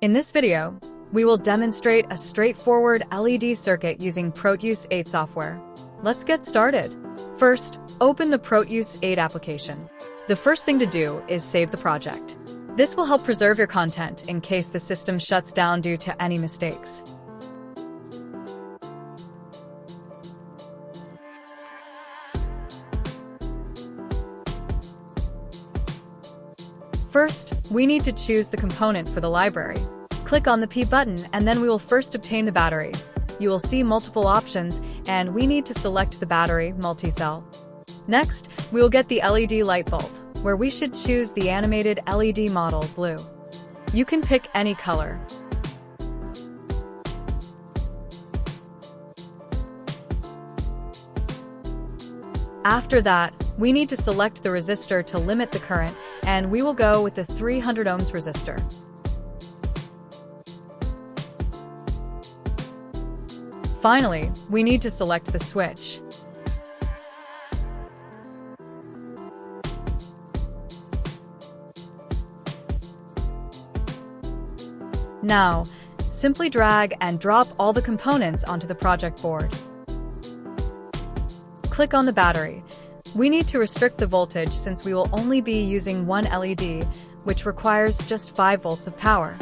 In this video, we will demonstrate a straightforward LED circuit using Proteus 8 software. Let's get started. First, open the Proteus 8 application. The first thing to do is save the project. This will help preserve your content in case the system shuts down due to any mistakes. First, we need to choose the component for the library. Click on the P button and then we will first obtain the battery. You will see multiple options and we need to select the battery multi-cell. Next, we will get the LED light bulb, where we should choose the animated LED model blue. You can pick any color. After that, we need to select the resistor to limit the current, and we will go with the 300 ohms resistor. Finally, we need to select the switch. Now, simply drag and drop all the components onto the project board. Click on the battery. We need to restrict the voltage since we will only be using one LED, which requires just 5 volts of power.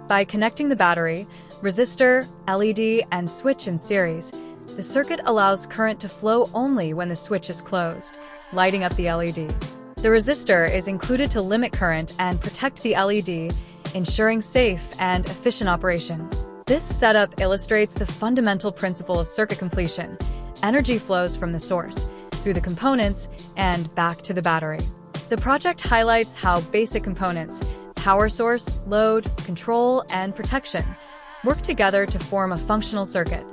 By connecting the battery, resistor, LED, and switch in series, the circuit allows current to flow only when the switch is closed, lighting up the LED. The resistor is included to limit current and protect the LED, ensuring safe and efficient operation. This setup illustrates the fundamental principle of circuit completion. Energy flows from the source, through the components, and back to the battery. The project highlights how basic components, power source, load, control, and protection work together to form a functional circuit.